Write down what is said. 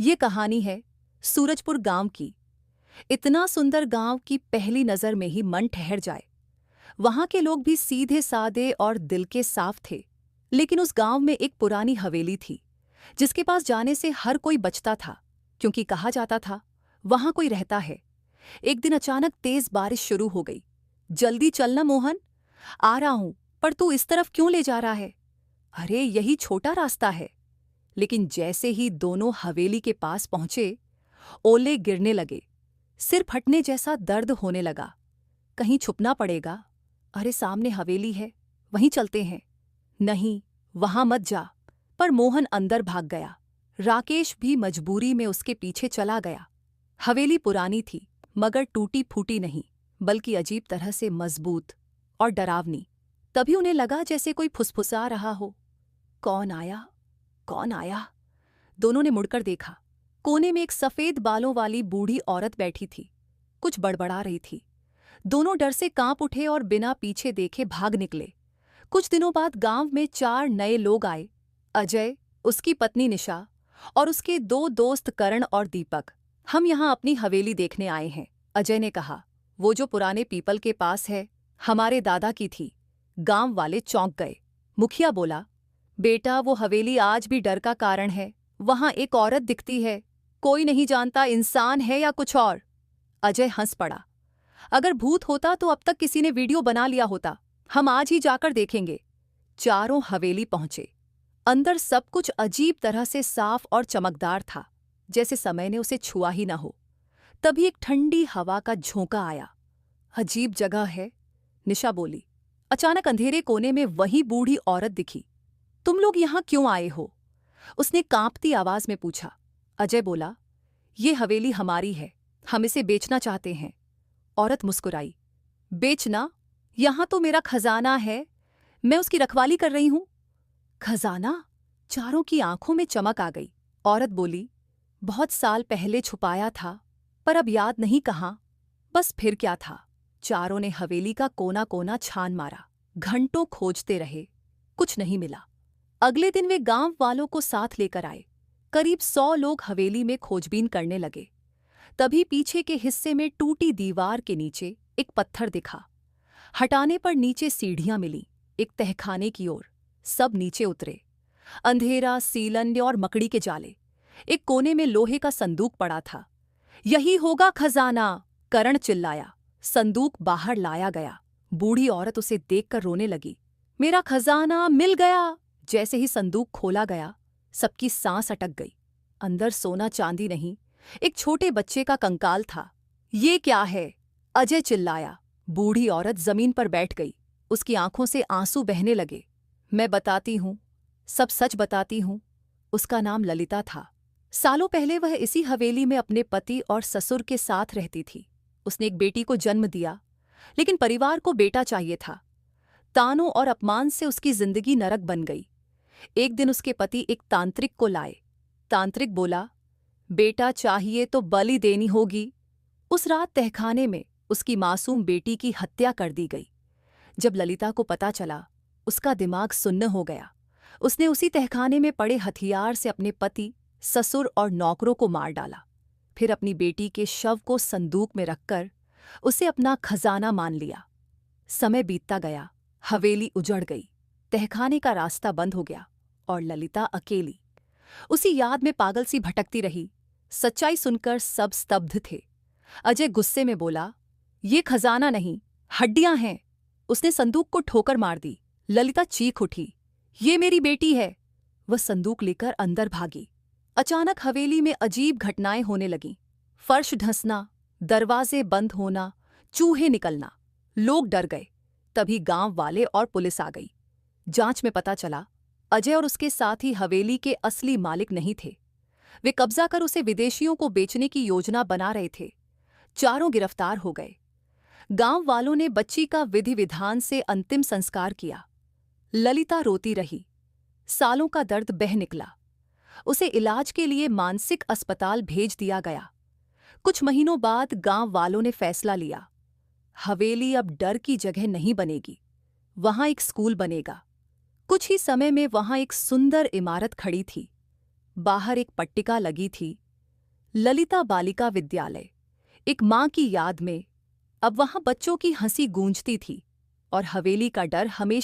ये कहानी है सूरजपुर गांव की। इतना सुंदर गांव कि पहली नजर में ही मन ठहर जाए। वहां के लोग भी सीधे सादे और दिल के साफ थे। लेकिन उस गांव में एक पुरानी हवेली थी जिसके पास जाने से हर कोई बचता था, क्योंकि कहा जाता था वहां कोई रहता है। एक दिन अचानक तेज बारिश शुरू हो गई। जल्दी चलना मोहन, आ रहा हूं, पर तू इस तरफ क्यों ले जा रहा है? अरे यही छोटा रास्ता है। लेकिन जैसे ही दोनों हवेली के पास पहुंचे, ओले गिरने लगे। सिर फटने जैसा दर्द होने लगा। कहीं छुपना पड़ेगा। अरे सामने हवेली है, वहीं चलते हैं। नहीं, वहां मत जा। पर मोहन अंदर भाग गया। राकेश भी मजबूरी में उसके पीछे चला गया। हवेली पुरानी थी, मगर टूटी फूटी नहीं, बल्कि अजीब तरह से मजबूत और डरावनी। तभी उन्हें लगा जैसे कोई फुसफुसा रहा हो। कौन आया? कौन आया? दोनों ने मुड़कर देखा। कोने में एक सफेद बालों वाली बूढ़ी औरत बैठी थी। कुछ बड़बड़ा रही थी। दोनों डर से कांप उठे और बिना पीछे देखे भाग निकले। कुछ दिनों बाद गांव में 4 नए लोग आए। अजय, उसकी पत्नी निशा और उसके 2 दोस्त करण और दीपक। हम यहाँ अपनी हवेली देखने आए हैं, अजय ने कहा। वो जो पुराने पीपल के पास है, हमारे दादा की थी। गांव वाले चौंक गए। मुखिया बोला, बेटा वो हवेली आज भी डर का कारण है। वहां एक औरत दिखती है, कोई नहीं जानता इंसान है या कुछ और। अजय हंस पड़ा। अगर भूत होता तो अब तक किसी ने वीडियो बना लिया होता। हम आज ही जाकर देखेंगे। चारों हवेली पहुंचे। अंदर सब कुछ अजीब तरह से साफ और चमकदार था, जैसे समय ने उसे छुआ ही न हो। तभी एक ठंडी हवा का झोंका आया। अजीब जगह है, निशा बोली। अचानक अंधेरे कोने में वही बूढ़ी औरत दिखी। तुम लोग यहाँ क्यों आए हो? उसने कांपती आवाज में पूछा। अजय बोला, ये हवेली हमारी है, हम इसे बेचना चाहते हैं। औरत मुस्कुराई। बेचना? यहां तो मेरा खजाना है, मैं उसकी रखवाली कर रही हूं। खजाना? चारों की आंखों में चमक आ गई। औरत बोली, बहुत साल पहले छुपाया था, पर अब याद नहीं कहाँ। बस फिर क्या था? चारों ने हवेली का कोना कोना छान मारा। घंटों खोजते रहे, कुछ नहीं मिला। अगले दिन वे गांव वालों को साथ लेकर आए। करीब 100 लोग हवेली में खोजबीन करने लगे। तभी पीछे के हिस्से में टूटी दीवार के नीचे एक पत्थर दिखा। हटाने पर नीचे सीढ़ियां मिली, एक तहखाने की ओर। सब नीचे उतरे। अंधेरा, सीलन और मकड़ी के जाले। एक कोने में लोहे का संदूक पड़ा था। यही होगा खजाना, करण चिल्लाया। संदूक बाहर लाया गया। बूढ़ी औरत उसे देखकर रोने लगी। मेरा खजाना मिल गया। जैसे ही संदूक खोला गया, सबकी सांस अटक गई। अंदर सोना चांदी नहीं, एक छोटे बच्चे का कंकाल था। ये क्या है? अजय चिल्लाया। बूढ़ी औरत जमीन पर बैठ गई। उसकी आंखों से आंसू बहने लगे। मैं बताती हूँ, सब सच बताती हूँ। उसका नाम ललिता था। सालों पहले वह इसी हवेली में अपने पति और ससुर के साथ रहती थी। उसने एक बेटी को जन्म दिया, लेकिन परिवार को बेटा चाहिए था। तानों और अपमान से उसकी जिंदगी नरक बन गई। एक दिन उसके पति एक तांत्रिक को लाए। तांत्रिक बोला, बेटा चाहिए तो बलि देनी होगी। उस रात तहखाने में उसकी मासूम बेटी की हत्या कर दी गई। जब ललिता को पता चला, उसका दिमाग सुन्न हो गया। उसने उसी तहखाने में पड़े हथियार से अपने पति, ससुर और नौकरों को मार डाला। फिर अपनी बेटी के शव को संदूक में रखकर उसे अपना खजाना मान लिया। समय बीतता गया, हवेली उजड़ गई, तहखाने का रास्ता बंद हो गया और ललिता अकेली उसी याद में पागल सी भटकती रही। सच्चाई सुनकर सब स्तब्ध थे। अजय गुस्से में बोला, ये खजाना नहीं, हड्डियां हैं। उसने संदूक को ठोकर मार दी। ललिता चीख उठी, ये मेरी बेटी है। वह संदूक लेकर अंदर भागी। अचानक हवेली में अजीब घटनाएं होने लगीं। फर्श धंसना, दरवाजे बंद होना, चूहे निकलना। लोग डर गए। तभी गांव वाले और पुलिस आ गई। जांच में पता चला, अजय और उसके साथी हवेली के असली मालिक नहीं थे। वे कब्जा कर उसे विदेशियों को बेचने की योजना बना रहे थे। चारों गिरफ्तार हो गए। गांव वालों ने बच्ची का विधि विधान से अंतिम संस्कार किया। ललिता रोती रही। सालों का दर्द बह निकला। उसे इलाज के लिए मानसिक अस्पताल भेज दिया गया। कुछ महीनों बाद गांव वालों ने फैसला लिया, हवेली अब डर की जगह नहीं बनेगी, वहां एक स्कूल बनेगा। कुछ ही समय में वहां एक सुंदर इमारत खड़ी थी। बाहर एक पट्टिका लगी थी, ललिता बालिका विद्यालय। एक माँ की याद में अब वहां बच्चों की हंसी गूंजती थी और हवेली का डर हमेशा